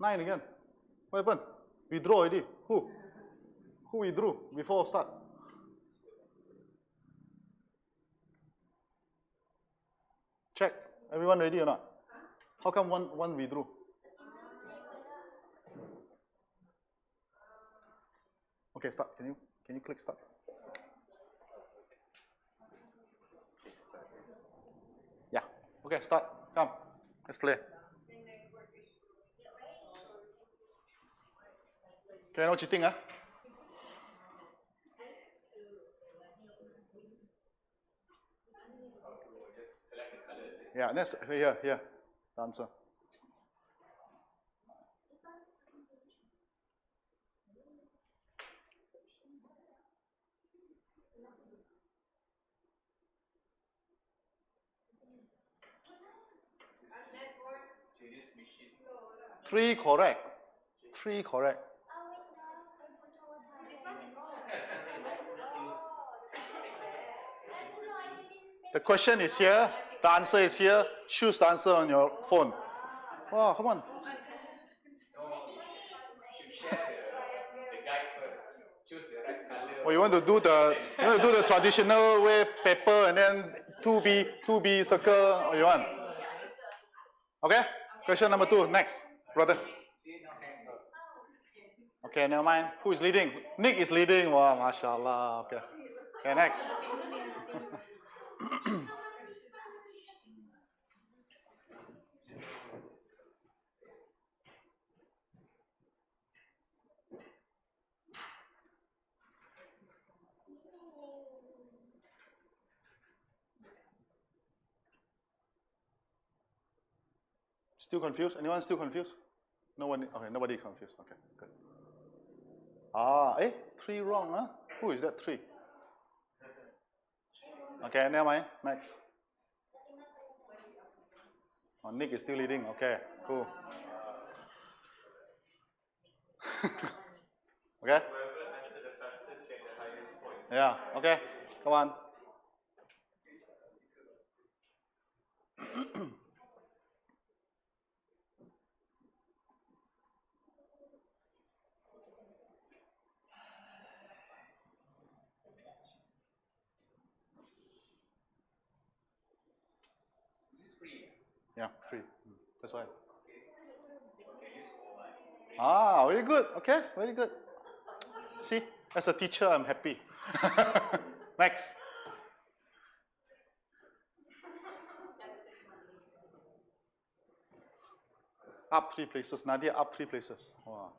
9 again. What happened? Withdraw already. Who? Who withdrew before start? Check. Everyone ready or not? How come one withdrew? Okay, start. Can you click start? Yeah. Okay, start. Come. Let's play. Okay, no cheating, huh? Yeah, next here. The answer. Three correct. The question is here. The answer is here. Choose the answer on your phone. Wow, come on. Oh, you want to do the traditional way, paper and then 2B circle, or you want? Okay? Question number 2, next, brother. Okay, never mind. Who is leading? Nick is leading. Wow, mashallah. Okay. Okay, next. Still confused? Anyone still confused? No one. Okay, nobody confused. Okay, good. 3 wrong, huh? Who is that 3? Okay, never mind. Next. Oh, Nick is still leading. Okay, cool. Okay? Yeah, okay. Come on. Yeah, free. That's why. Very good. Okay, very good. See, as a teacher, I'm happy. Next. Up 3 places. Nadia, up 3 places. Wow.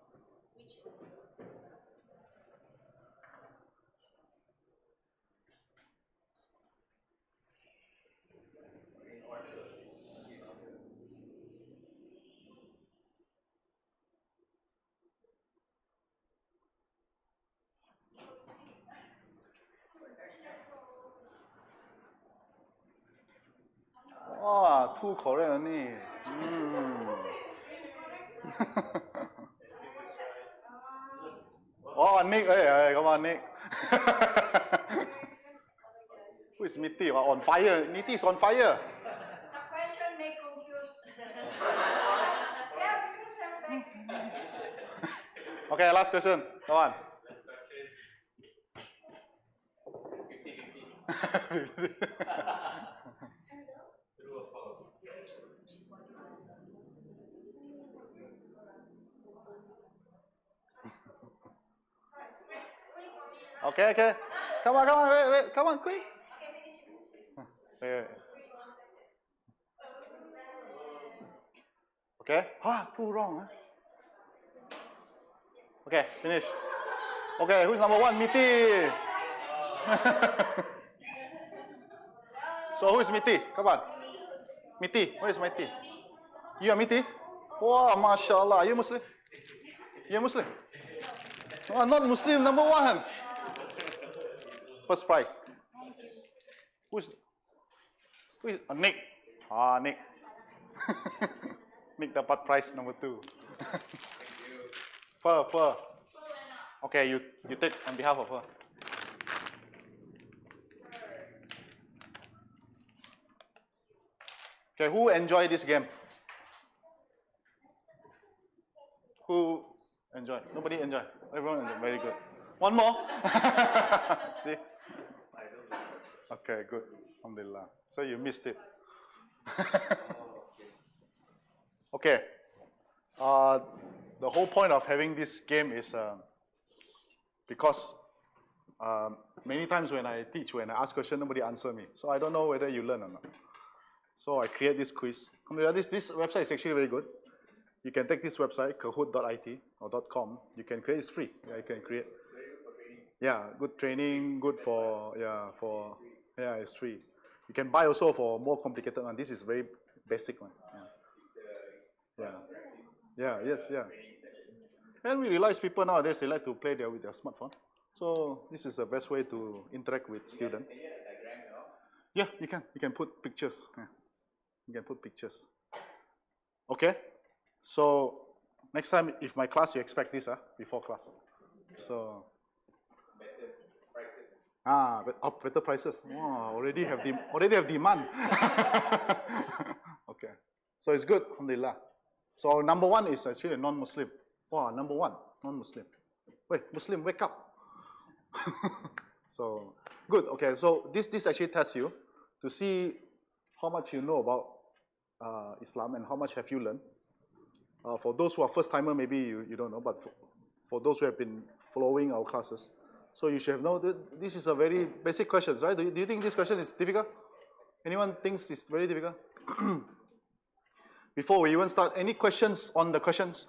Wow, 2 correct only. Oh, Nick, hey, come on, Nick. Who is Mitty? On fire. Mitty is on fire. The question may confuse. Yeah, because I'm like. Okay, last question. Come on. Okay. Come on, wait. Come on, quick. Wait. Okay. 2 wrong. Huh? Okay, finish. Okay, who's number 1? Mitty. So who is Mitty? Come on. Mitty, where is Mitty? You are Mitty? Wow, mashallah. Are you Muslim? You are Muslim? Oh, not Muslim, number 1. First prize. Who is Nick. Nick. Nick dapat prize number 2. Per. Okay, you take on behalf of her. Okay, who enjoy this game? enjoy. Nobody enjoy. Everyone enjoy. Very good. One more. See? Okay, good. Alhamdulillah. So you missed it. Okay. The whole point of having this game is because many times when I teach, when I ask questions, nobody answer me. So I don't know whether you learn or not. So I create this quiz. This website is actually very good. You can take this website, kahoot.it or .com. You can create, it's free. Yeah, you can create. Yeah, good training, good for, yeah, it's free. You can buy also for more complicated one. This is very basic one. Yeah. And we realize people nowadays, they like to play with their smartphone. So this is the best way to interact with students. Yeah, you can put pictures. Yeah. You can put pictures. Okay? So next time, if my class, you expect this before class. So better prices. Wow, already have demand. Okay, so it's good, alhamdulillah. So number one is actually a non-Muslim. Wow, number one, non-Muslim. Wait, Muslim, wake up. So good. Okay, so this actually tests you to see how much you know about Islam and how much have you learned. For those who are first timer, maybe you don't know, but for those who have been following our classes, so you should have known that this is a very basic question, right? Do you think this question is difficult? Anyone thinks it's very difficult? Before we even start, any questions on the questions?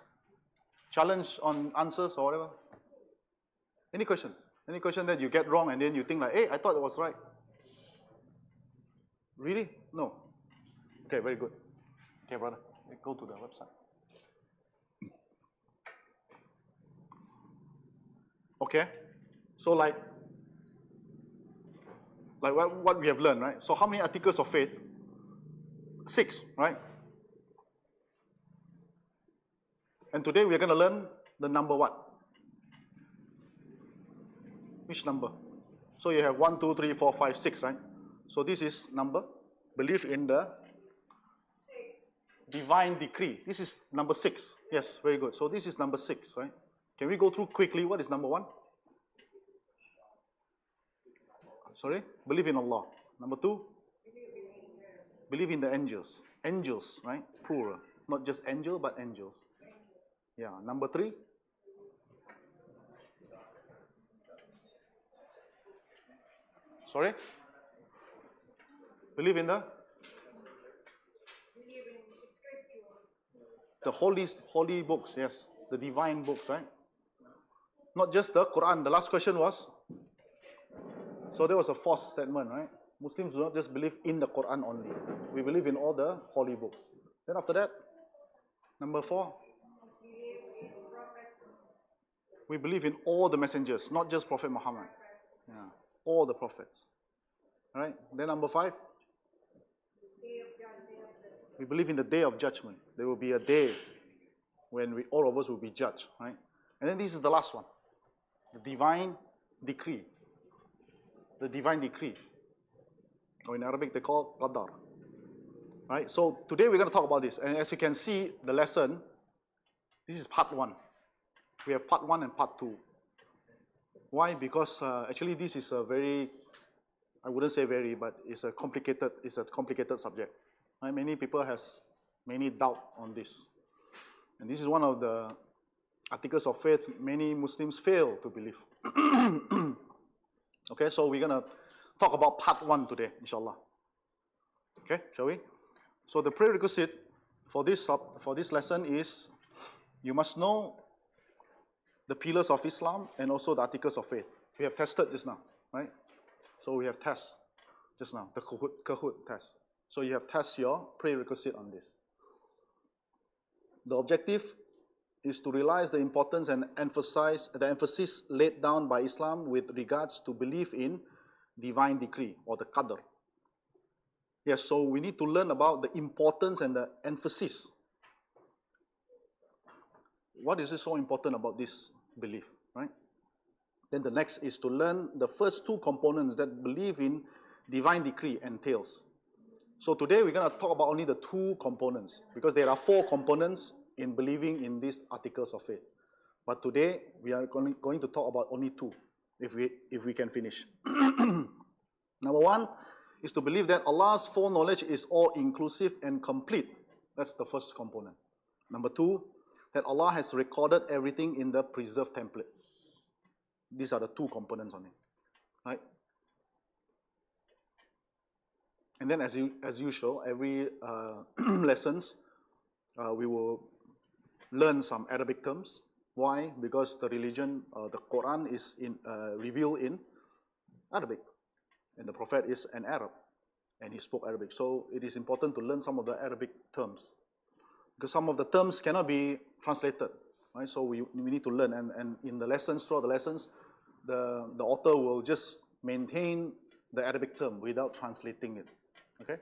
Challenge on answers or whatever? Any questions? Any question that you get wrong and then you think like, hey, I thought it was right. Really? No. Okay, very good. Okay, brother, go to the website. Okay, so like what we have learned, right? So how many articles of faith? 6, right? And today we are going to learn the number what? Which number? So you have 1, 2, 3, 4, 5, 6, right? So this is number. Believe in the divine decree. This is number 6. Yes, very good. So this is number 6, right? Can we go through quickly what is number 1? Sorry? Believe in Allah. Number 2? Believe in the angels. Angels, right? Plural. Not just angel, but angels. Yeah. Number 3? Sorry? Believe in the holy books, yes. The divine books, right? Not just the Quran. The last question was, so there was a false statement, right? Muslims do not just believe in the Quran only. We believe in all the holy books. Then after that, number 4, we believe in all the messengers, not just Prophet Muhammad. Yeah, all the prophets. All right? Then number 5, we believe in the day of judgment. There will be a day when all of us will be judged, right? And then this is the last one, the divine decree. The divine decree, or in Arabic they call qadar. Right? So today we're going to talk about this. And as you can see, the lesson, this is part 1. We have part 1 and part 2. Why? Because actually this is a very, I wouldn't say very, but it's a complicated subject. Right? Many people has many doubt on this. And this is one of the articles of faith many Muslims fail to believe. Okay, so we're going to talk about part 1 today, inshallah. Okay, shall we? So the prerequisite for this lesson is you must know the pillars of Islam and also the articles of faith. We have tested just now, right? So we have tested just now, the Kahoot test. So you have tested your prerequisite on this. The objective is to realize the importance and emphasize the emphasis laid down by Islam with regards to belief in divine decree or the qadr. Yes, so we need to learn about the importance and the emphasis. What is so important about this belief, right? Then the next is to learn the first 2 components that belief in divine decree entails. So today we're going to talk about only the 2 components because there are 4 components in believing in these articles of faith. But today, we are going to talk about only two, if we can finish. Number one is to believe that Allah's foreknowledge is all-inclusive and complete. That's the first component. Number two, that Allah has recorded everything in the preserved template. These are the two components on it, right? And then as usual, every lessons, we will learn some Arabic terms. Why? Because the religion, the Quran is revealed in Arabic. And the Prophet is an Arab. And he spoke Arabic. So it is important to learn some of the Arabic terms. Because some of the terms cannot be translated. Right? So we need to learn. And in the lessons, throughout the lessons, the author will just maintain the Arabic term without translating it. Okay?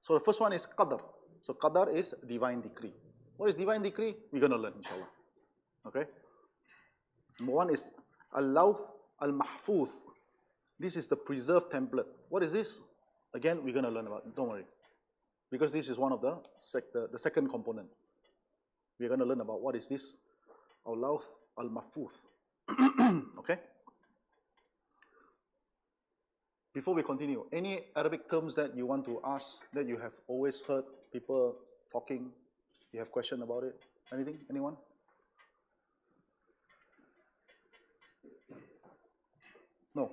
So the first one is qadar. So qadar is divine decree. What is divine decree? We're going to learn, inshallah. Okay? Number one is al-lawh al-mahfuz. This is the preserved template. What is this? Again, we're going to learn about it. Don't worry. Because this is one of the second component. We're going to learn about what is this al-lawh al-mahfuz. Okay? Before we continue, any Arabic terms that you want to ask, that you have always heard people talking, you have question about it? Anything? Anyone? No.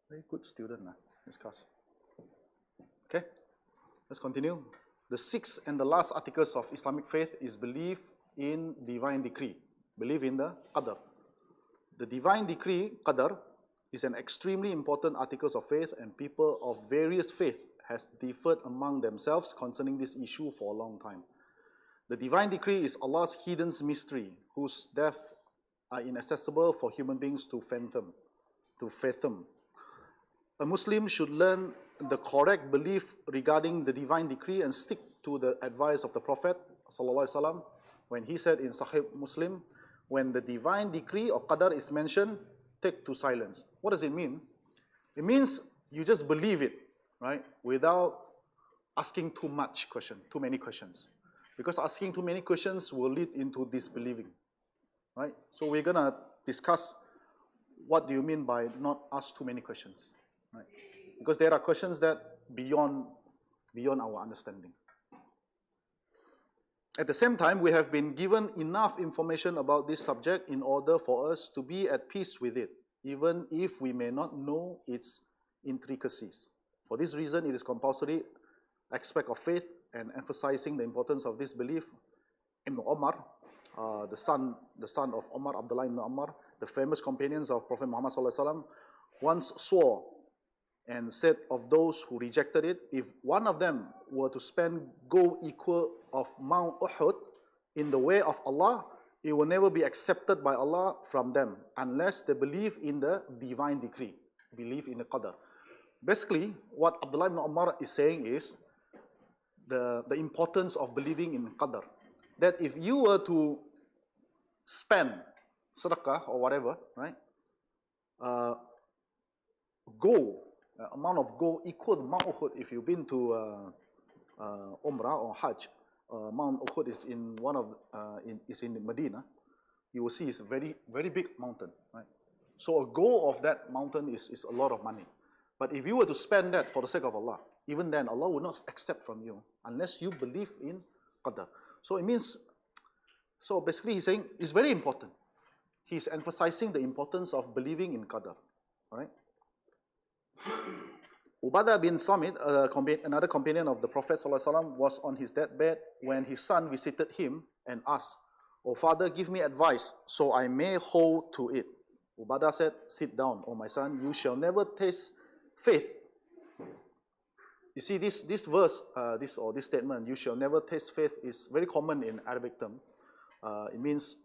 Very good student, this class. Okay, let's continue. The sixth and the last articles of Islamic faith is belief in divine decree. Believe in the qadar. The divine decree, qadar, is an extremely important article of faith, and people of various faith has differed among themselves concerning this issue for a long time. The divine decree is Allah's hidden mystery, whose depths are inaccessible for human beings to fathom. A Muslim should learn the correct belief regarding the divine decree and stick to the advice of the Prophet ﷺ when he said in Sahih Muslim, when the divine decree or qadar is mentioned, take to silence. What does it mean? It means you just believe it, right? Without asking too many questions. Because asking too many questions will lead into disbelieving, right? So we're going to discuss what do you mean by not ask too many questions, right? Because there are questions that beyond our understanding. At the same time, we have been given enough information about this subject in order for us to be at peace with it, even if we may not know its intricacies. For this reason, it is compulsory aspect of faith and emphasizing the importance of this belief. Ibn Umar, the son of Umar, Abdullah ibn Umar, the famous companions of Prophet Muhammad ﷺ, once swore and said of those who rejected it, if one of them were to spend gold equal of Mount Uhud in the way of Allah, it will never be accepted by Allah from them unless they believe in the divine decree, believe in the qadar. Basically, what Abdullah ibn Umar is saying is the importance of believing in qadar. That if you were to spend sadaqah or whatever, right, gold, amount of gold equal to Mount Uhud. If you've been to Umrah or Hajj, Mount Uhud is in Medina. You will see it's a very, very big mountain, right? So a gold of that mountain is a lot of money. But if you were to spend that for the sake of Allah, even then Allah will not accept from you unless you believe in qadar. So it means, so basically he's saying it's very important. He's emphasizing the importance of believing in qadar, all right? Ubadah bin Samit, another companion of the Prophet ﷺ, was on his deathbed when his son visited him and asked, "O father, give me advice so I may hold to it." Ubadah said, "Sit down, O my son, you shall never taste faith." You see, this verse, this statement, "you shall never taste faith," is very common in Arabic term. It means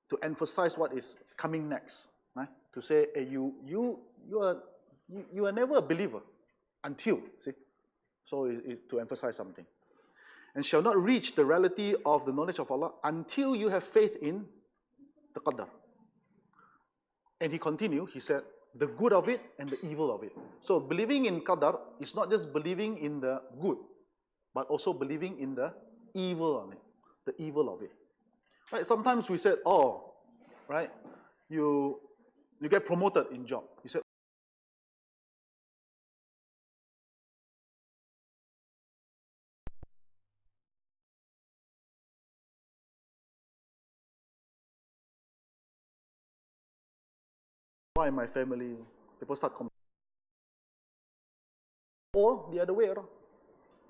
to emphasize what is coming next, right? To say, hey, you are never a believer until, see? So it's to emphasize something. And shall not reach the reality of the knowledge of Allah until you have faith in the qadar. And he continued, he said, the good of it and the evil of it. So believing in qadar is not just believing in the good, but also believing in the evil of it, the evil of it. Right? Sometimes we said, oh, right, you get promoted in job. You said, why in my family? People start complaining. Or the other way around.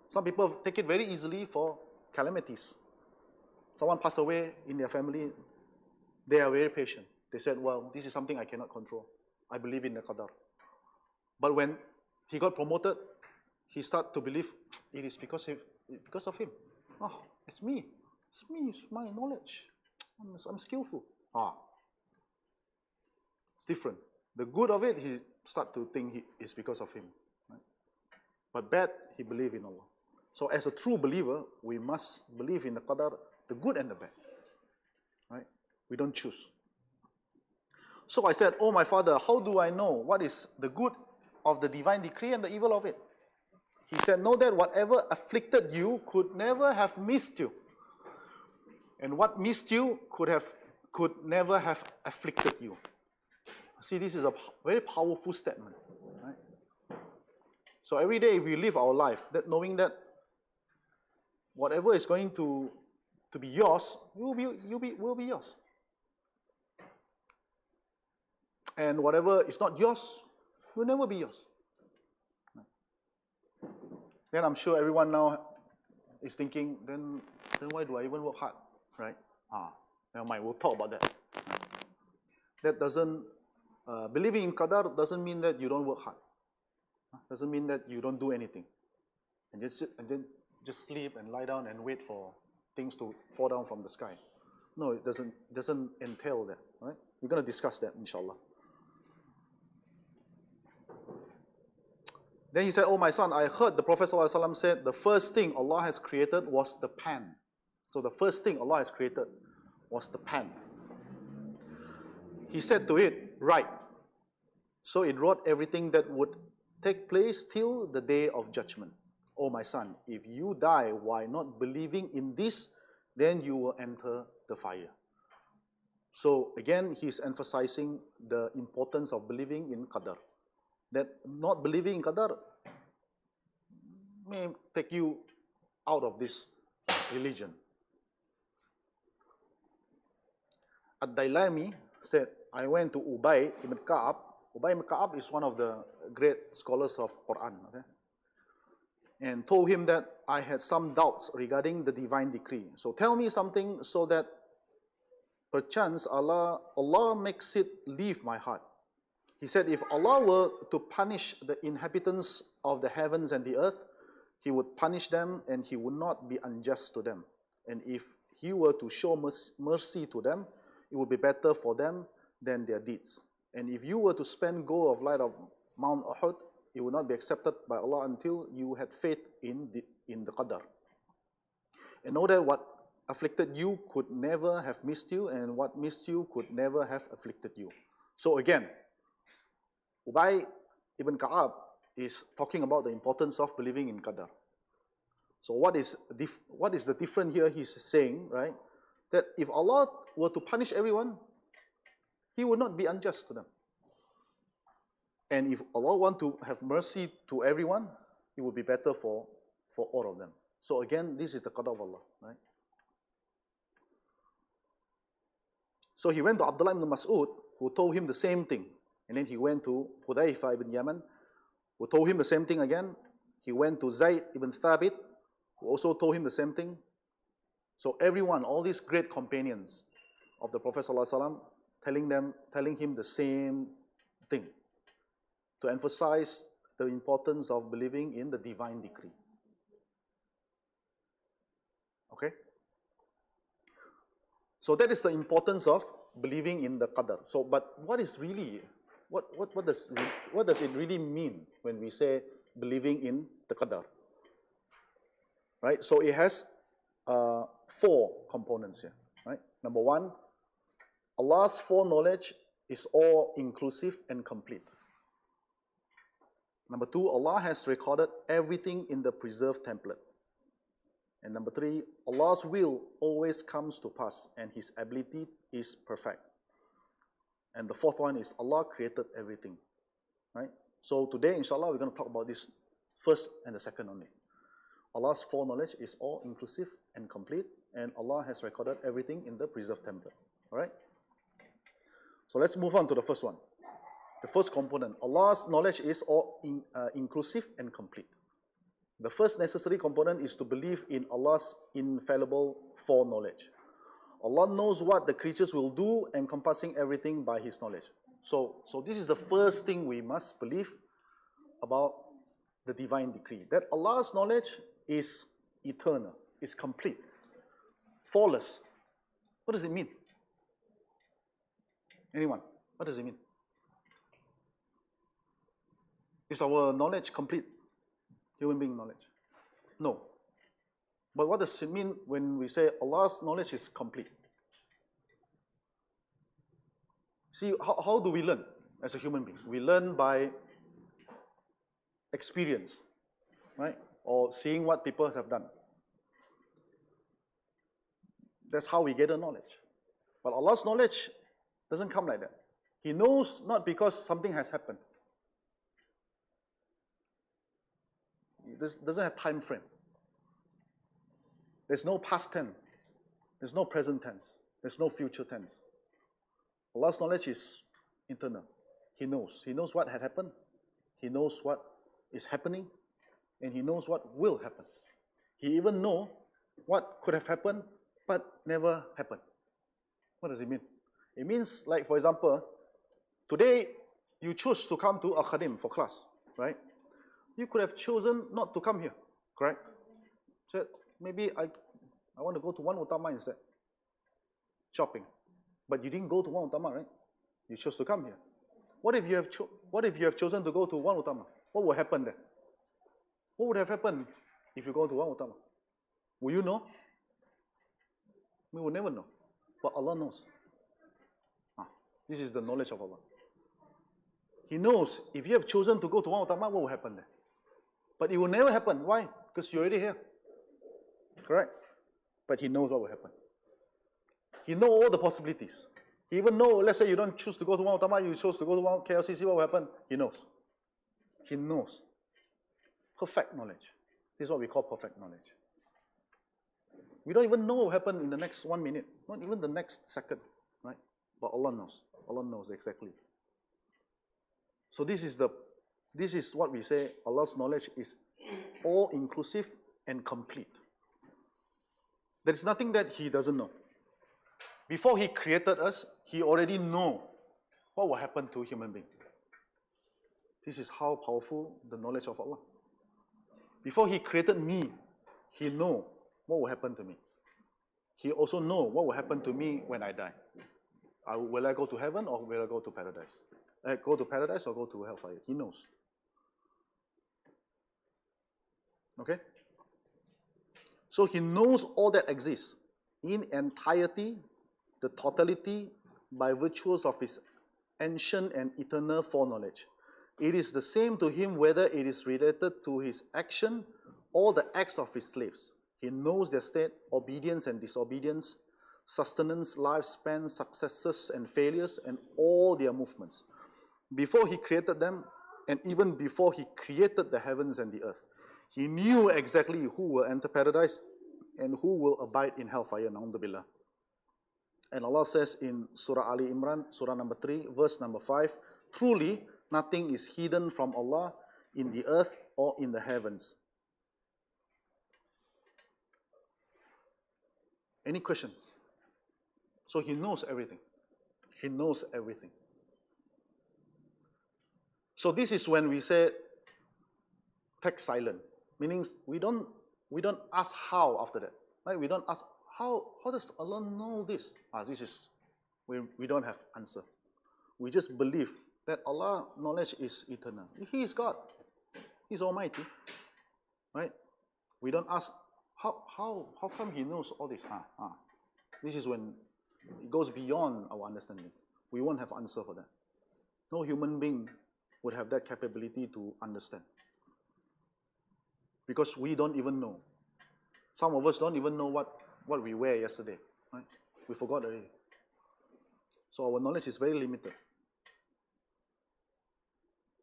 Some people take it very easily for calamities. Someone passed away in their family, they are very patient. They said, well, this is something I cannot control. I believe in the qadar. But when he got promoted, he started to believe it is because of him. Oh, it's me. It's me, it's my knowledge. I'm skillful. It's different. The good of it, he start to think it's because of him. Right? But bad, he believe in Allah. So as a true believer, we must believe in the qadar, the good and the bad. Right? We don't choose. So I said, oh my father, how do I know what is the good of the divine decree and the evil of it? He said, know that whatever afflicted you could never have missed you. And what missed you could never have afflicted you. See, this is a very powerful statement. Right? So every day we live our life, that knowing that whatever is going to be yours, will be yours. And whatever is not yours, will never be yours. Then I'm sure everyone now is thinking, then why do I even work hard? Right? Never mind, we'll talk about that. That doesn't, believing in qadar doesn't mean that you don't work hard. Doesn't mean that you don't do anything. And then just sleep and lie down and wait for things to fall down from the sky. No, it doesn't entail that. Right? We're going to discuss that, inshallah. Then he said, oh my son, I heard the Prophet ﷺ said the first thing Allah has created was the pen. So the first thing Allah has created was the pen. He said to it, write. So it wrote everything that would take place till the day of judgment. Oh my son, if you die while not believing in this, then you will enter the fire. So again, he's emphasizing the importance of believing in qadar. That not believing in qadar may take you out of this religion. Ad-Dailami said, I went to Ubay ibn Ka'ab. Ubay ibn Ka'ab is one of the great scholars of Quran. Okay? And told him that I had some doubts regarding the divine decree. So tell me something so that perchance Allah makes it leave my heart. He said, if Allah were to punish the inhabitants of the heavens and the earth, He would punish them and He would not be unjust to them. And if He were to show mercy to them, it would be better for them than their deeds. And if you were to spend gold of light of Mount Uhud, it would not be accepted by Allah until you had faith in the qadar. And know that what afflicted you could never have missed you, and what missed you could never have afflicted you. So again, Ubay ibn Ka'ab is talking about the importance of believing in qadar. So what is the difference here? He's saying, right, that if Allah were to punish everyone, He would not be unjust to them. And if Allah want to have mercy to everyone, it would be better for all of them. So again, this is the qadar of Allah, right? So he went to Abdullah ibn Mas'ud, who told him the same thing. And then he went to Hudayfa ibn Yaman, who told him the same thing again. He went to Zayd ibn Thabit, who also told him the same thing. So everyone, all these great companions of the Prophet ﷺ, telling him the same thing, to emphasize the importance of believing in the divine decree. Okay? So that is the importance of believing in the qadar. So, but what is really, what does it really mean when we say believing in the qadar? Right? So it has 4 components here. Right? Number 1, Allah's foreknowledge is all inclusive and complete. Number 2, Allah has recorded everything in the preserved template. And number 3, Allah's will always comes to pass and His ability is perfect. And the 4th one is Allah created everything. Right? So today, inshallah, we're going to talk about this first and the second only. Allah's foreknowledge is all inclusive and complete, and Allah has recorded everything in the preserved temple. Alright? So let's move on to the first one. The first component. Allah's knowledge is all inclusive and complete. The first necessary component is to believe in Allah's infallible foreknowledge. Allah knows what the creatures will do, encompassing everything by His knowledge. So this is the first thing we must believe about the divine decree. That Allah's knowledge is eternal, is complete, flawless. What does it mean? Anyone? What does it mean? Is our knowledge complete? Human being knowledge? No. But what does it mean when we say Allah's knowledge is complete? See, how do we learn as a human being? We learn by experience, right? Or seeing what people have done. That's how we get the knowledge. But Allah's knowledge doesn't come like that. He knows not because something has happened. This doesn't have time frame. There's no past tense. There's no present tense. There's no future tense. Allah's knowledge is eternal. He knows. He knows what had happened. He knows what is happening. And He knows what will happen. He even knows what could have happened but never happened. What does it mean? It means, like, for example, today you choose to come to Al-Khadim for class, right? You could have chosen not to come here, correct? Said, maybe I want to go to Wan Utama instead. Shopping. But you didn't go to Wan Utama, right? You chose to come here. What if you have chosen to go to Wan Utama? What will happen there? What would have happened if you go to Wan Utama? Will you know? We will never know. But Allah knows. This is the knowledge of Allah. He knows if you have chosen to go to Wan Utama, what will happen there? But it will never happen. Why? Because you're already here. Correct? But He knows what will happen. He knows all the possibilities. He even knows, let's say you don't choose to go to Wan Utama, you chose to go to KLCC, what will happen? He knows. He knows. Perfect knowledge. This is what we call perfect knowledge. We don't even know what will happen in the next 1 minute, not even the next second, right? But Allah knows. Allah knows exactly. So this is what we say Allah's knowledge is all-inclusive and complete. There is nothing that He doesn't know. Before He created us, He already knows what will happen to a human being. This is how powerful the knowledge of Allah. Before He created me, He knows what will happen to me. He also knows what will happen to me when I die. Will I go to heaven or will I go to paradise? Go to paradise or go to hellfire? He knows. Okay? So He knows all that exists in entirety, the totality, by virtues of His ancient and eternal foreknowledge. It is the same to Him whether it is related to His action or the acts of His slaves. He knows their state, obedience and disobedience, sustenance, lifespan, successes and failures, and all their movements. Before He created them, and even before He created the heavens and the earth, He knew exactly who will enter paradise and who will abide in hellfire, na'udhu. And Allah says in Surah Ali Imran, Surah number 3, verse number 5, truly nothing is hidden from Allah in the earth or in the heavens. Any questions? So He knows everything. He knows everything. So this is when we say text silent, meaning we don't ask how after that. Right? We don't ask how does Allah know this? We don't have answer. We just believe that Allah's knowledge is eternal. He is God. He's Almighty. Right? We don't ask how come He knows all this? This is when it goes beyond our understanding. We won't have answer for that. No human being would have that capability to understand. Because we don't even know. Some of us don't even know what we wear yesterday. Right? We forgot already. So our knowledge is very limited.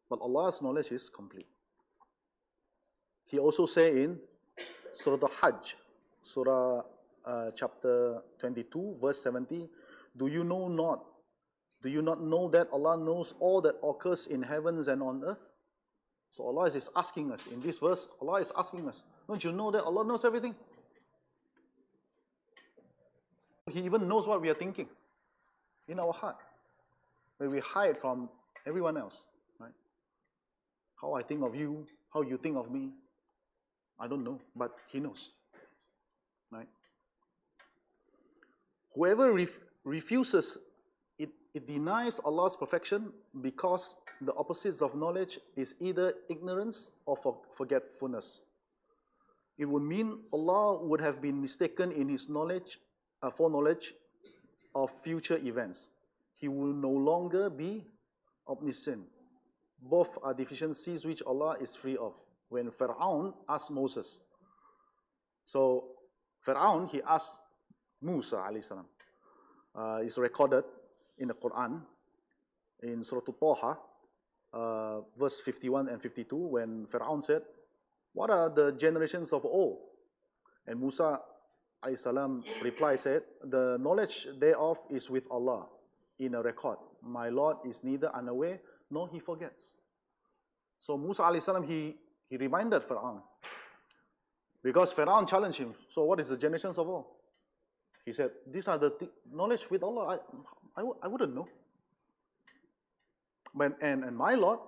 But Allah's knowledge is complete. He also said in Surah Al-Hajj, Surah chapter 22, verse 70, Do you not know that Allah knows all that occurs in heavens and on earth? So Allah is asking us, in this verse, Allah is asking us, don't you know that Allah knows everything? He even knows what we are thinking in our heart, where we hide from everyone else, right? How I think of you, how you think of me, I don't know, but He knows, right? Whoever refuses it denies Allah's perfection, because the opposites of knowledge is either ignorance or forgetfulness. It would mean Allah would have been mistaken in His knowledge, foreknowledge of future events. He will no longer be omniscient. Both are deficiencies which Allah is free of. When Pharaoh asked Moses, so Pharaoh, he asked Musa alayhi salam. It's recorded in the Quran, in Surah Al-Taha, verse 51 and 52, when Pharaoh said, what are the generations of old? And Musa alayhi salam replied, said, the knowledge thereof is with Allah in a record. My Lord is neither unaware nor He forgets. So Musa alayhi salam, he reminded Pharaoh, because Pharaoh challenged him. So what is the generations of all? He said, these are the knowledge with Allah. I wouldn't know. And my Lord,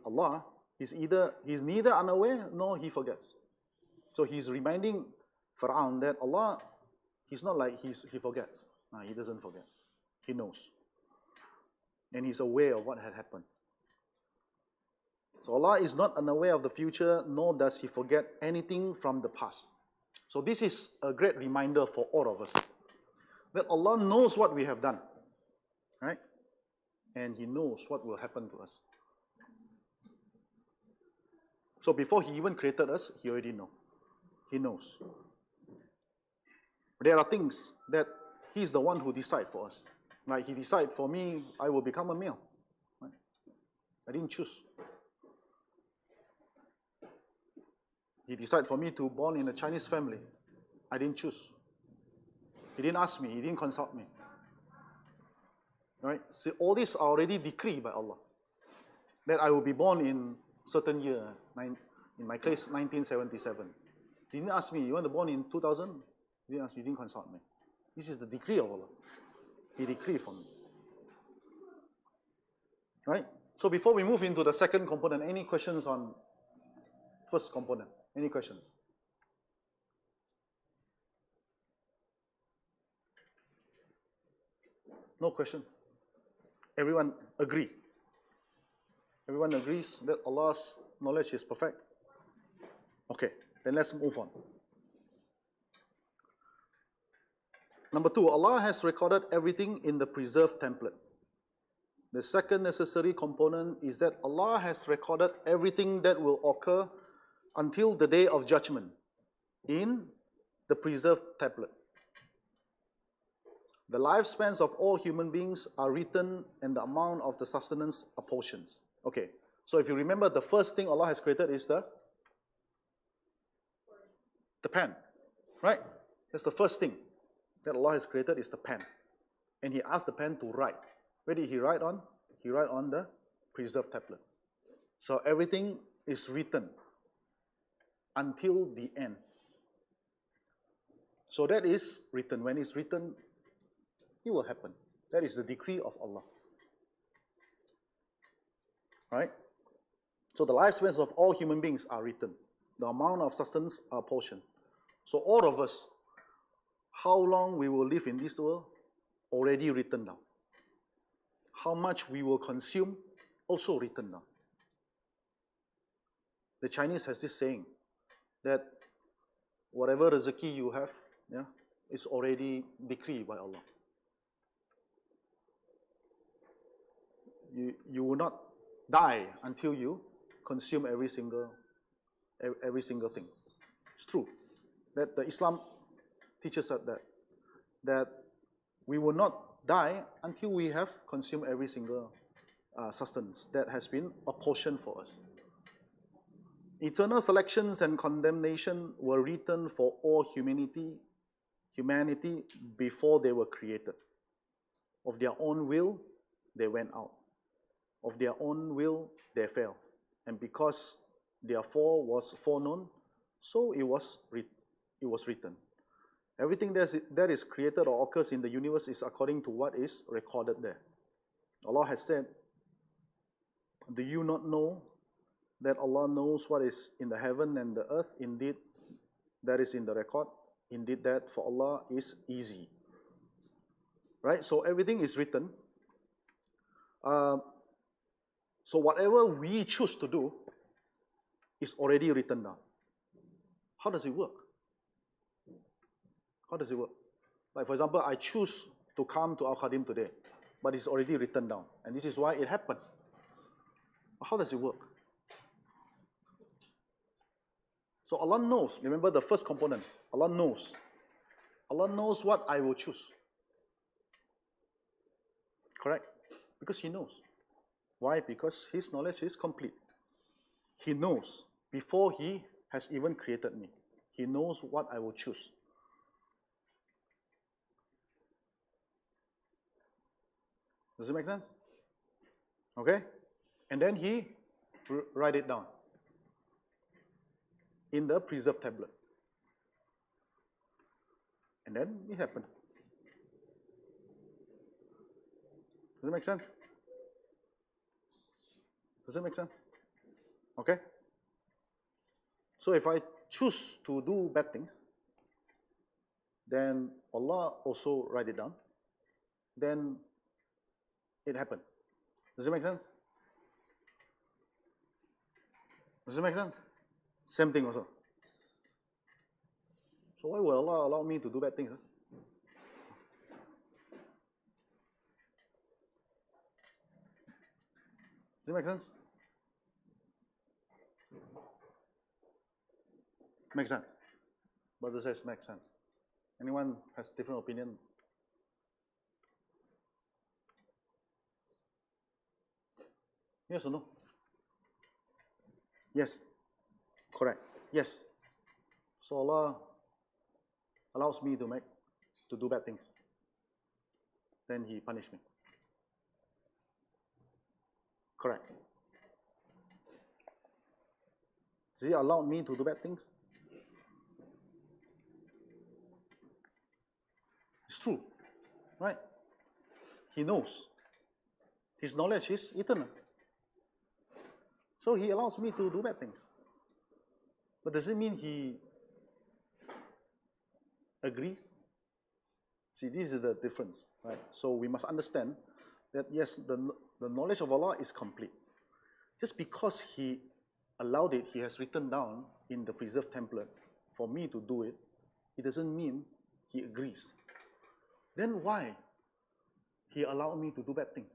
Allah, he's neither unaware nor He forgets. So he's reminding Pharaoh that Allah, He's not like He forgets. No, He doesn't forget. He knows. And He's aware of what had happened. So Allah is not unaware of the future, nor does He forget anything from the past. So this is a great reminder for all of us, that Allah knows what we have done, right? And He knows what will happen to us. So before He even created us, He already knows. He knows. There are things that He's the one who decides for us. Like He decided for me, I will become a male. Right? I didn't choose. He decided for me to be born in a Chinese family. I didn't choose. He didn't ask me. He didn't consult me. Right? So all these are already decreed by Allah. That I will be born in certain year, in my case, 1977. He didn't ask me, you want to born in 2000? He didn't ask me, he didn't consult me. This is the decree of Allah. He decreed for me. Right? So before we move into the second component, any questions on first component? Any questions? No questions? Everyone agree? Everyone agrees that Allah's knowledge is perfect? Okay, then let's move on. Number 2, Allah has recorded everything in the preserved template. The second necessary component is that Allah has recorded everything that will occur until the day of judgment in the preserved tablet. The lifespans of all human beings are written, and the amount of the sustenance are portions. Okay, so if you remember, the first thing Allah has created is the pen, right? That's the first thing that Allah has created, is the pen. And He asked the pen to write. Where did He write on? He write on the preserved tablet. So everything is written until the end. So that is written. When it's written, it will happen. That is the decree of Allah. Right? So the lifespans of all human beings are written. The amount of sustenance are portioned. So all of us, how long we will live in this world, already written down. How much we will consume, also written down. The Chinese has this saying that whatever rizqi you have, yeah, is already decreed by Allah. You will not die until you consume every single thing. It's true. that the Islam teaches us that we will not die until we have consumed every single sustenance that has been apportioned for us. Eternal selections and condemnation were written for all humanity before they were created. Of their own will, they went out. Of their own will, they fell. And because their fall was foreknown, so it was written. Everything that is created or occurs in the universe is according to what is recorded there. Allah has said, do you not know that Allah knows what is in the heaven and the earth? Indeed, that is in the record. Indeed, that for Allah is easy. Right? So everything is written. So whatever we choose to do is already written down. How does it work? How does it work? Like for example, I choose to come to Al-Khadim today, but it's already written down. And this is why it happened. How does it work? So Allah knows. Remember the first component. Allah knows. Allah knows what I will choose. Correct? Because He knows. Why? Because His knowledge is complete. He knows before He has even created me. He knows what I will choose. Does it make sense? Okay? And then He write it down in the preserved tablet. And then it happened. Does it make sense? Does it make sense? Okay? So if I choose to do bad things, then Allah also write it down. Then it happened. Does it make sense? Does it make sense? Same thing also. So why will Allah allow me to do bad things? Does it make sense? Makes sense. Brother says makes sense. Anyone has different opinion? Yes or no? Yes. Correct. Yes. So Allah allows me to do bad things. Then He punishes me. Correct. Does He allow me to do bad things? It's true. Right? He knows. His knowledge is eternal. So He allows me to do bad things. But does it mean He agrees? See, this is the difference, right? So we must understand that yes, the knowledge of Allah is complete. Just because He allowed it, He has written down in the preserved template for me to do it, it doesn't mean He agrees. Then why He allowed me to do bad things?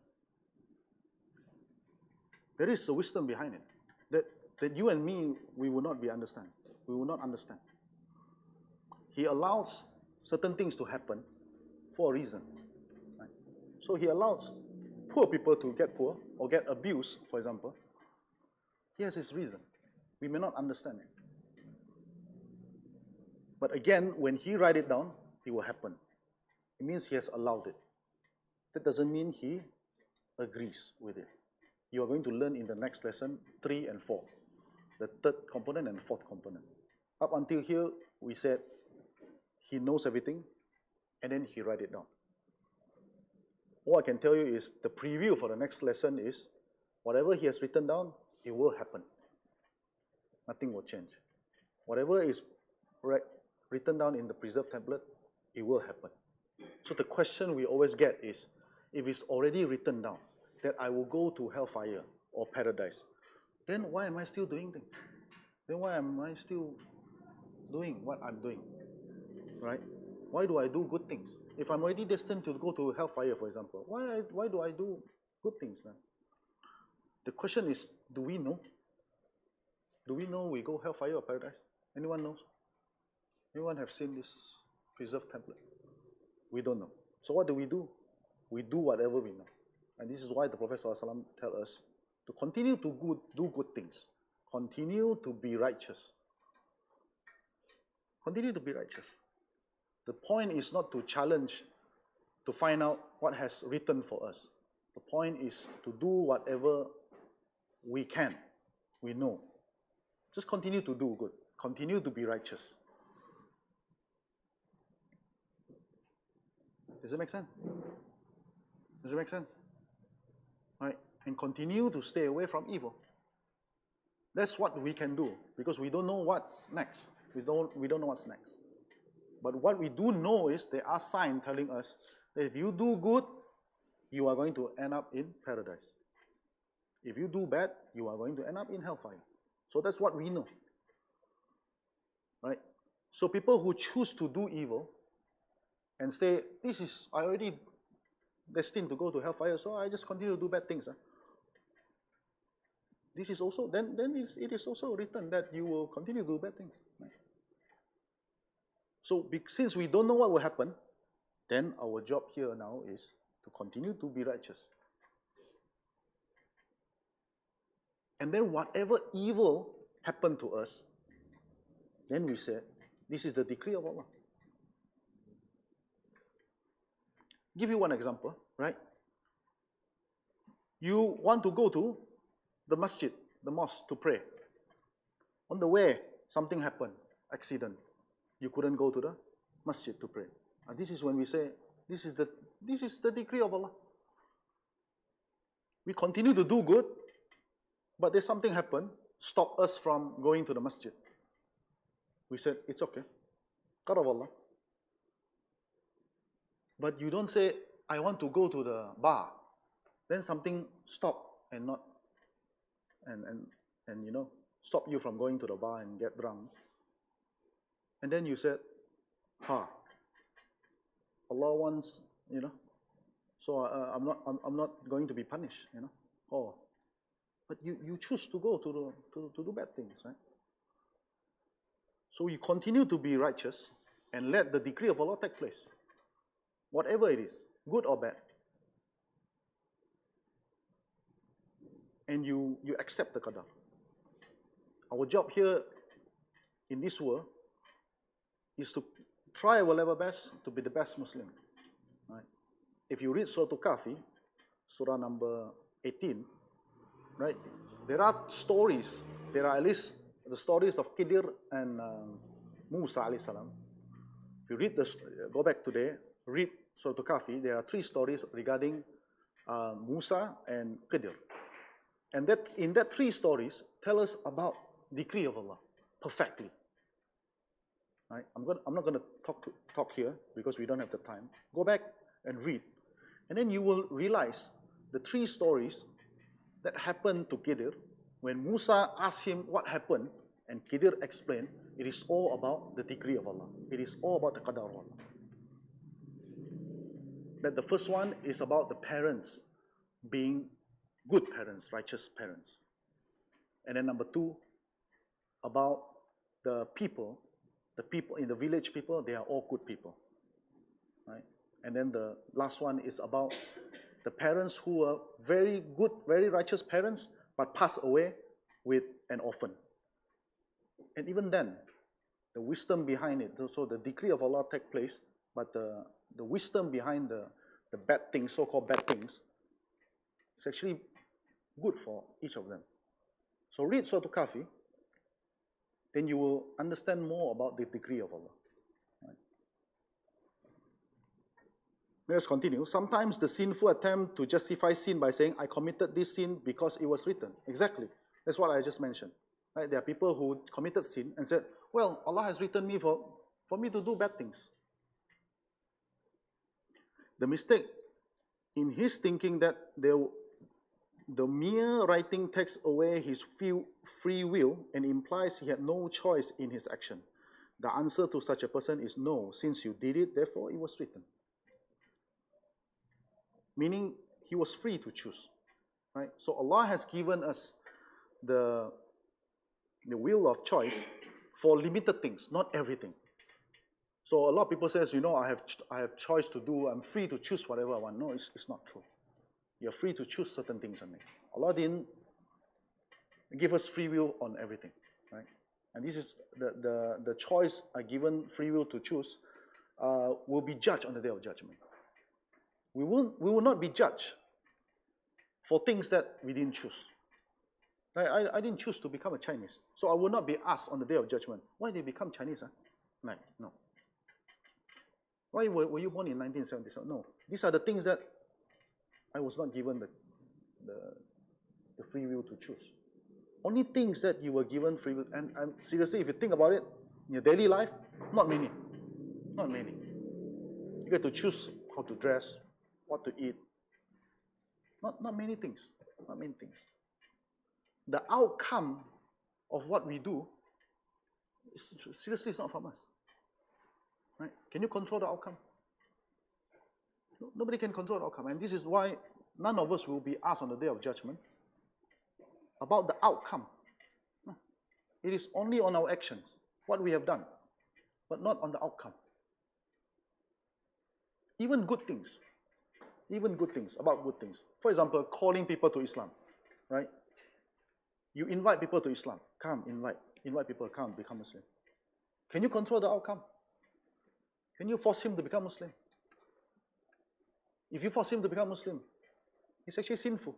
There is a wisdom behind it. That you and me, we will not understand. We will not understand. He allows certain things to happen for a reason. Right? So He allows poor people to get poor or get abused, for example. He has His reason. We may not understand it. But again, when He write it down, it will happen. It means He has allowed it. That doesn't mean He agrees with it. You are going to learn in the next lesson 3 and 4. The third component and the fourth component. Up until here, we said He knows everything, and then He write it down. All I can tell you is the preview for the next lesson is whatever He has written down, it will happen. Nothing will change. Whatever is written down in the preserved tablet, it will happen. So the question we always get is, if it's already written down that I will go to hellfire or paradise, then why am I still doing things? Then why am I still doing what I'm doing? Right? Why do I do good things? If I'm already destined to go to hellfire, for example, why do I do good things then? The question is, do we know? Do we know we go hellfire or paradise? Anyone knows? Anyone have seen this preserved template? We don't know. So what do? We do whatever we know. And this is why the Prophet ﷺ tells us to continue to do good things. Continue to be righteous. Continue to be righteous. The point is not to challenge, to find out what has written for us. The point is to do whatever we can, we know. Just continue to do good. Continue to be righteous. Does it make sense? Does it make sense? Right? And continue to stay away from evil. That's what we can do, because we don't know what's next. We don't know what's next. But what we do know is there are signs telling us that if you do good, you are going to end up in paradise. If you do bad, you are going to end up in hellfire. So that's what we know. Right? So people who choose to do evil and say, I already destined to go to hellfire, so I just continue to do bad things. This is also, then it is also written that you will continue to do bad things. Right? So since we don't know what will happen, then our job here now is to continue to be righteous. And then whatever evil happened to us, then we say, this is the decree of Allah. Give you one example, right? You want to go to the masjid, the mosque, to pray. On the way, something happened, accident. You couldn't go to the masjid to pray. And this is when we say, this is the decree of Allah. We continue to do good, but there's something happened, stop us from going to the masjid. We said, it's okay. Qadar of Allah. But you don't say, I want to go to the bar. Then something stop and not, and stop you from going to the bar and get drunk. And then you said, Allah wants, so I'm not going to be punished, Oh, but you choose to go to do bad things, right? So you continue to be righteous and let the decree of Allah take place, whatever it is, good or bad. And you accept the qadar. Our job here in this world is to try our level best to be the best Muslim. Right? If you read Surah Al-Kahfi, Surah number 18, right? There are stories. There are at least the stories of Khidir and Musa alayhi salam. If you read go back today, read Surah Al-Kahfi. There are 3 stories regarding Musa and Khidir, and that in that 3 stories tell us about decree of Allah perfectly. Right? I'm not going to talk here because we don't have the time. Go back and read, and then you will realize the 3 stories that happened to Khidir when Musa asked him what happened, and Khidir explained, it is all about the decree of Allah. It is all about the qadar of Allah. That the first one is about the parents being good parents, righteous parents. And then number 2, about the people in the village people, they are all good people. Right? And then the last one is about the parents who are very good, very righteous parents, but pass away with an orphan. And even then, the wisdom behind it, so the decree of Allah take place, but the wisdom behind the bad things, so-called bad things, is actually good for each of them. So read Surah Al-Kahfi, then you will understand more about the decree of Allah. Right? Let's continue. Sometimes the sinful attempt to justify sin by saying, I committed this sin because it was written. Exactly. That's what I just mentioned. Right? There are people who committed sin and said, well, Allah has written me for me to do bad things. The mistake in his thinking that the mere writing takes away his free will and implies he had no choice in his action. The answer to such a person is no. Since you did it, therefore it was written. Meaning he was free to choose. Right? So Allah has given us the will of choice for limited things, not everything. So a lot of people says, I have choice to do, I'm free to choose whatever I want. No, it's not true. You're free to choose certain things only. Allah didn't give us free will on everything, right? And this is the choice given free will to choose will be judged on the day of judgment. We will not be judged for things that we didn't choose. I didn't choose to become a Chinese, so I will not be asked on the day of judgment, why did you become Chinese? Huh? Like, no. Why were you born in 1977? No. These are the things that I was not given the free will to choose. Only things that you were given free will, and seriously, if you think about it, in your daily life, not many. Not many. You get to choose how to dress, what to eat. Not many things. Not many things. The outcome of what we do, seriously, it's not from us. Right? Can you control the outcome? No, nobody can control the outcome. And this is why none of us will be asked on the day of judgment about the outcome. No. It is only on our actions, what we have done, but not on the outcome. Even good things, about good things. For example, calling people to Islam, right? You invite people to Islam. Come, invite people, come, become Muslim. Can you control the outcome? Can you force him to become Muslim? If you force him to become Muslim, it's actually sinful.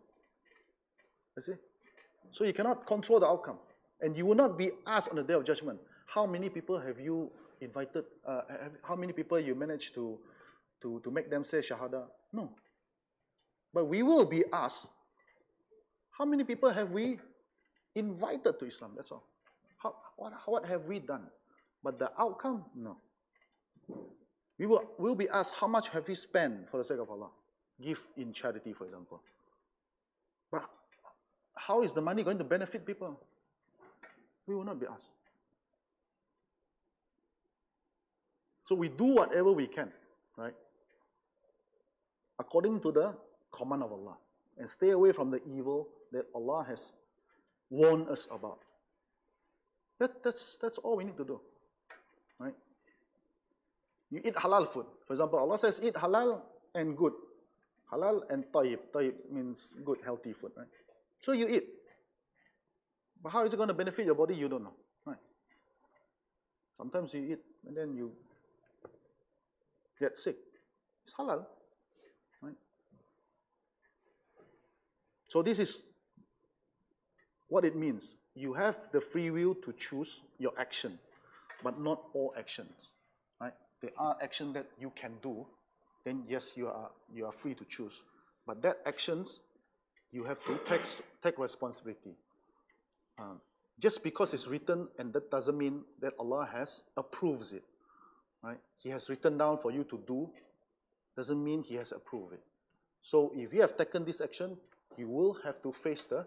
You see? So you cannot control the outcome. And you will not be asked on the day of judgment, how many people have you invited, how many people you managed to make them say Shahada? No. But we will be asked, how many people have we invited to Islam? That's all. What have we done? But the outcome, no. We'll be asked, how much have we spent for the sake of Allah? Give in charity, for example. But how is the money going to benefit people? We will not be asked. So we do whatever we can, right? According to the command of Allah. And stay away from the evil that Allah has warned us about. That's all we need to do, right? You eat halal food. For example, Allah says eat halal and good. Halal and tayyib. Tayyib means good, healthy food, right? So you eat. But how is it going to benefit your body? You don't know, right? Sometimes you eat and then you get sick. It's halal, right? So this is what it means. You have the free will to choose your action, but not all actions, right? There are actions that you can do, then yes, you are free to choose. But that actions, you have to take responsibility. Just because it's written, and that doesn't mean that Allah has approves it, right? He has written down for you to do, doesn't mean He has approved it. So if you have taken this action, you will have to face the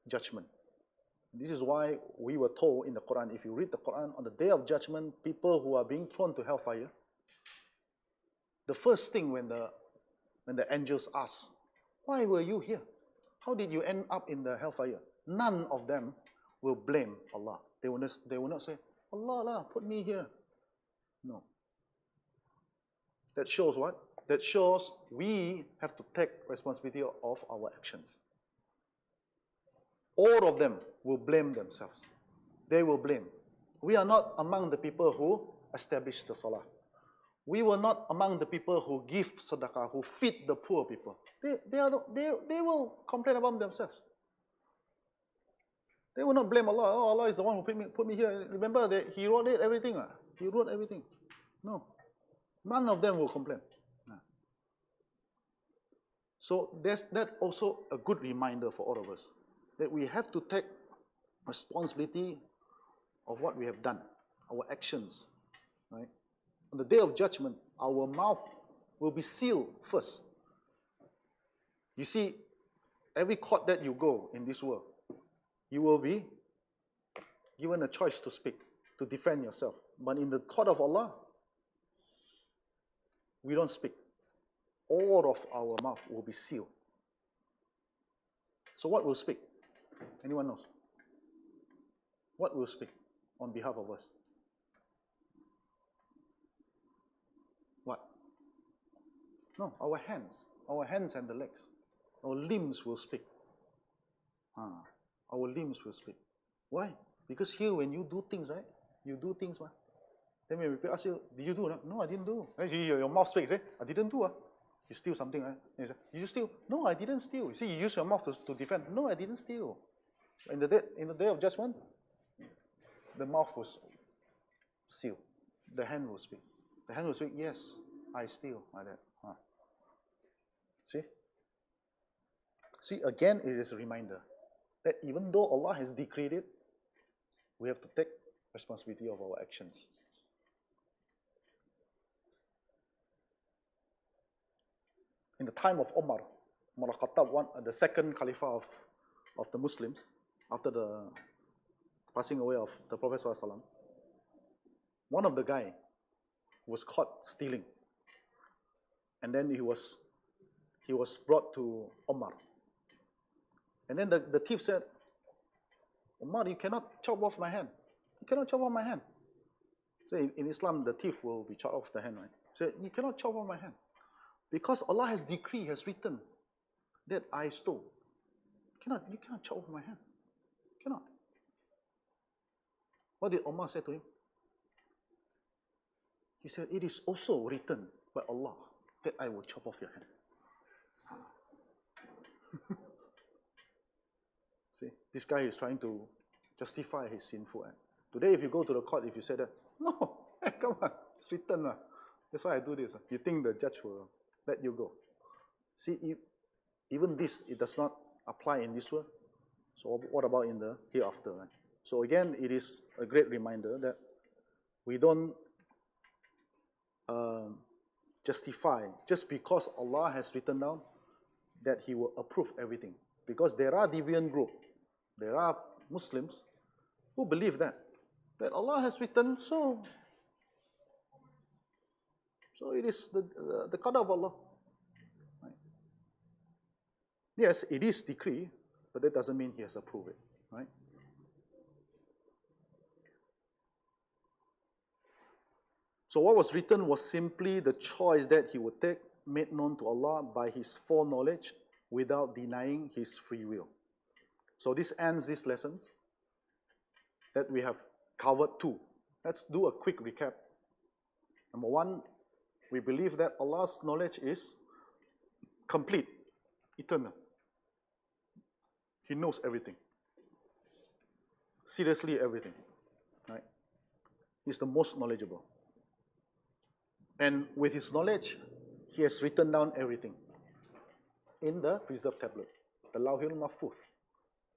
judgment. This is why we were told in the Quran, if you read the Quran, on the day of judgment, people who are being thrown to hellfire, the first thing when the angels ask, why were you here? How did you end up in the hellfire? None of them will blame Allah. They will not say, Allah, put me here. No. That shows what? That shows we have to take responsibility of our actions. All of them will blame themselves. They will blame. We are not among the people who establish the salah. We were not among the people who give sadaqah, who feed the poor people. They will complain about themselves. They will not blame Allah. Oh, Allah is the one who put me here. Remember that He wrote everything. He wrote everything. No. None of them will complain. So that's also a good reminder for all of us, that we have to take responsibility of what we have done, our actions, right? On the day of judgment, our mouth will be sealed first. You see, every court that you go in this world, you will be given a choice to speak, to defend yourself. But in the court of Allah, we don't speak. All of our mouth will be sealed. So what will speak? Anyone knows? What will speak on behalf of us? No, our hands and the legs. Our limbs will speak. Our limbs will speak. Why? Because here when you do things, right? You do things, right? Then when people ask you, did you do? No, I didn't do. Actually, your mouth speaks, eh? I didn't do. You steal something, right? You say, did you steal? No, I didn't steal. You see, you use your mouth to defend. No, I didn't steal. In the day of judgment, the mouth was sealed. The hand will speak. The hand will speak, yes, I steal, like that. See? See, again, it is a reminder that even though Allah has decreed it, we have to take responsibility of our actions. In the time of Umar al-Khattab, the second Caliph of the Muslims, after the passing away of the Prophet ﷺ, one of the guy was caught stealing. And then he was brought to Umar. And then the thief said, Umar, you cannot chop off my hand. You cannot chop off my hand. So in Islam, the thief will be chopped off the hand, right? So you cannot chop off my hand. Because Allah has decreed, has written that I stole. You cannot chop off my hand. You cannot. What did Umar say to him? He said, it is also written by Allah that I will chop off your hand. See, this guy is trying to justify his sinful act. Today, if you go to the court, if you say that, no, hey, come on, it's written. That's why I do this. You think the judge will let you go? See, even this, it does not apply in this world. So what about in the hereafter? Right? So again, it is a great reminder that we don't justify just because Allah has written down that He will approve everything. Because there are deviant groups, there are Muslims who believe that Allah has written, so it is the qadar of Allah. Right? Yes, it is decree, but that doesn't mean He has approved it. Right? So what was written was simply the choice that He would take, made known to Allah by His foreknowledge without denying His free will. So this ends these lessons that we have covered two. Let's do a quick recap. Number one, we believe that Allah's knowledge is complete, eternal. He knows everything. Seriously everything. Right? He's the most knowledgeable. And with His knowledge, He has written down everything in the preserved tablet, the Lawhil Mahfuz.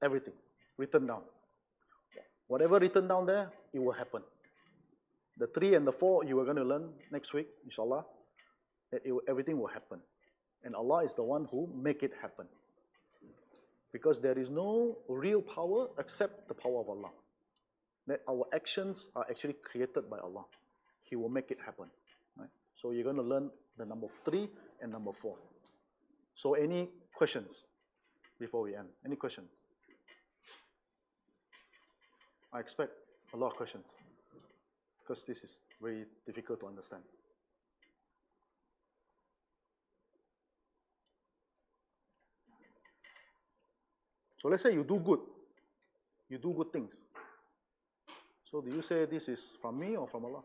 Everything written down. Whatever written down there, it will happen. The 3 and the 4 you are going to learn next week, inshallah, that everything will happen. And Allah is the one who make it happen. Because there is no real power except the power of Allah. That our actions are actually created by Allah. He will make it happen. Right? So you're going to learn the number 3 and number 4. So any questions before we end? Any questions? I expect a lot of questions because this is very difficult to understand. So let's say you do good things. So do you say this is from me or from Allah?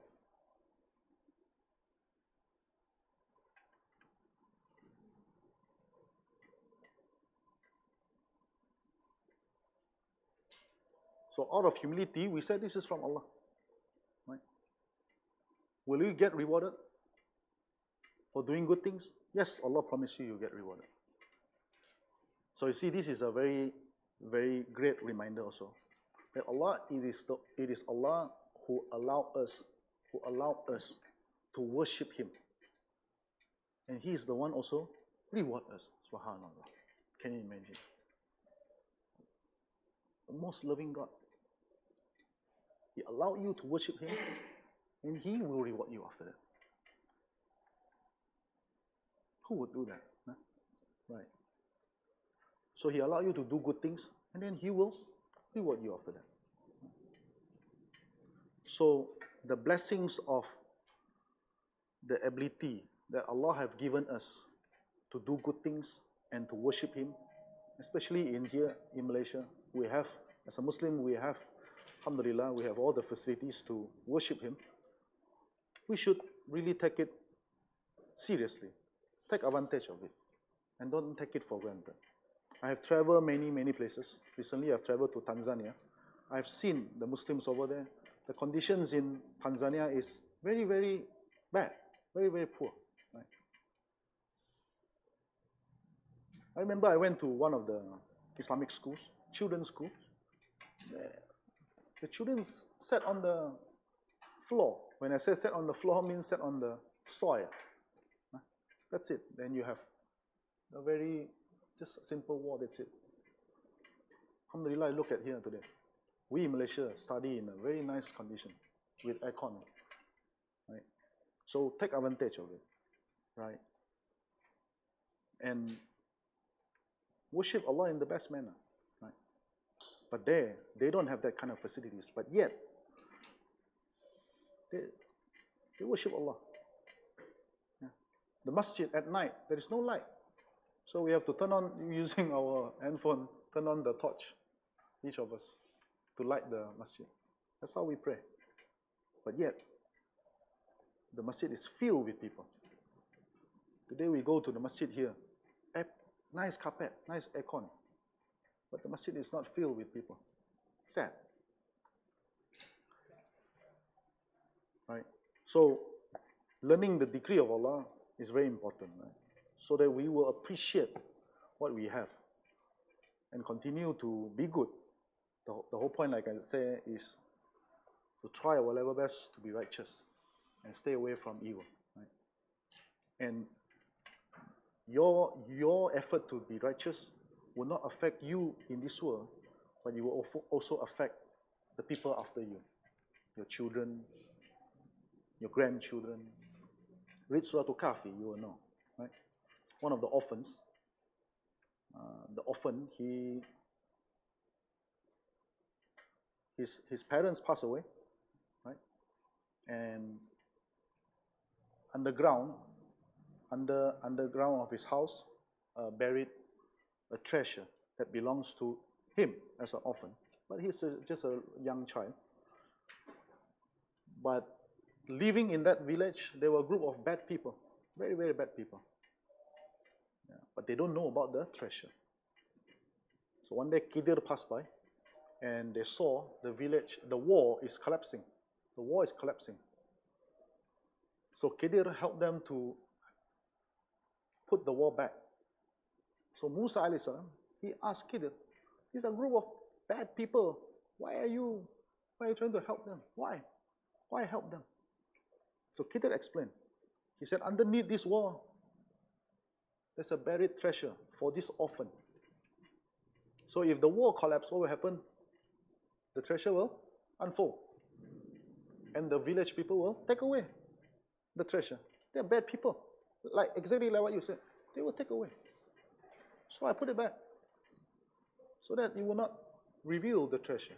So out of humility, we say this is from Allah. Right? Will you get rewarded for doing good things? Yes, Allah promised you get rewarded. So you see, this is a very, very great reminder also. That Allah, it is Allah who allowed us to worship Him. And He is the one also reward us. Subhanallah. Can you imagine? The most loving God. He allowed you to worship Him, and He will reward you after that. Who would do that? Huh? Right. So He allowed you to do good things, and then He will reward you after that. So the blessings of the ability that Allah have given us to do good things and to worship Him, especially in here in Malaysia. We have, as a Muslim, we have, alhamdulillah, we have all the facilities to worship Him. We should really take it seriously, take advantage of it, and don't take it for granted. I have traveled many places. Recently, I've traveled to Tanzania. I've seen the Muslims over there. The conditions in Tanzania is very bad, very poor. Right? I remember I went to one of the Islamic schools, children's schools. The children sat on the floor. When I say sat on the floor, means sat on the soil. That's it. Then you have a very, just a simple wall, that's it. Alhamdulillah, look at here today. We in Malaysia study in a very nice condition with aircon. Right? So take advantage of it. Right? And worship Allah in the best manner. Right? But there, they don't have that kind of facilities. But yet, they worship Allah. Yeah. The masjid at night, there is no light. So we have to turn on, using our handphone, turn on the torch, each of us, to light the masjid. That's how we pray. But yet, the masjid is filled with people. Today we go to the masjid here, nice carpet, nice aircon, but the masjid is not filled with people. Sad. Right? So, learning the decree of Allah is very important, right? So that we will appreciate what we have and continue to be good. The whole point, like I say, is to try our level best to be righteous and stay away from evil. Right? And your effort to be righteous will not affect you in this world, but it will also affect the people after you, your children, your grandchildren. Read Surah Al-Kahfi, you will know. Right? One of the orphans, his parents passed away, right? And underground of his house, buried a treasure that belongs to him as an orphan. But he's just a young child. But living in that village, there were a group of bad people, very bad people. Yeah, but they don't know about the treasure. So one day, Khidir passed by, and they saw the village, the wall is collapsing. The wall is collapsing. So Khidir helped them to put the wall back. So Musa alayhi salam, he asked Khidir, these are a group of bad people. Why are you trying to help them? Why? Why help them? So Khidir explained. He said, underneath this wall, there's a buried treasure for this orphan. So if the wall collapses, what will happen? The treasure will unfold. And the village people will take away the treasure. They're bad people. Exactly like what you said. They will take away. So I put it back. So that it will not reveal the treasure.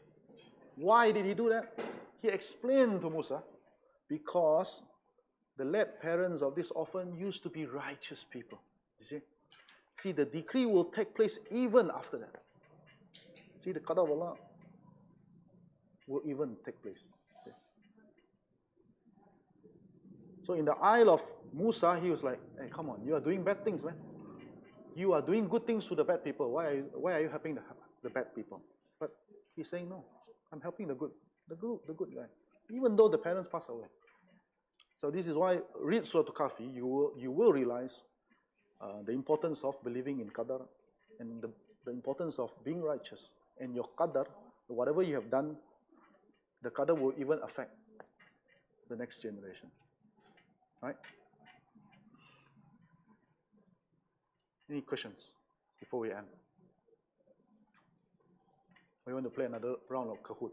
Why did he do that? He explained to Musa, because the late parents of this orphan used to be righteous people. You see? See, the decree will take place even after that. See, the qadar of Allah will even take place. See? So in the Isle of Musa, he was like, hey, come on, you are doing bad things, man. You are doing good things to the bad people. Why are you helping the bad people? But he's saying, no, I'm helping the good guy. Even though the parents pass away. So this is why, read Surah Al-Kahfi, you will realize the importance of believing in qadar and the importance of being righteous. And your qadar, whatever you have done, the qadar will even affect the next generation. Right? Any questions before we end? We want to play another round of Kahoot.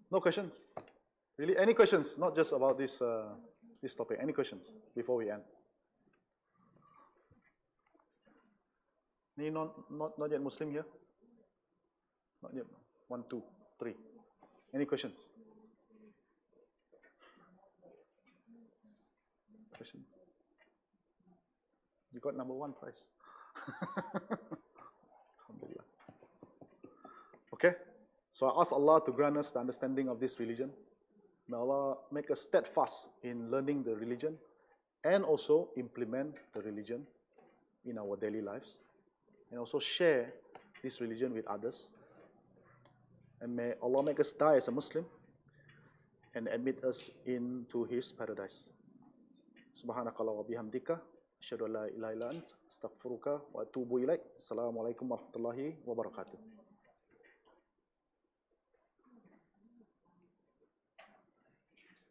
No questions? Really? Any questions? Not just about this this topic. Any questions before we end? Any not yet Muslim here? Not yet. 1, 2, 3. Any questions? questions? You got number 1 prize. Alhamdulillah. Okay? So I ask Allah to grant us the understanding of this religion. May Allah make us steadfast in learning the religion and also implement the religion in our daily lives, and also share this religion with others. And may Allah make us die as a Muslim and admit us into His paradise. Subhanakallah wa bihamdika, asyhadu an la ilaha illa anta, astaghfiruka wa atubu ilaik. Assalamualaikum warahmatullahi wabarakatuh.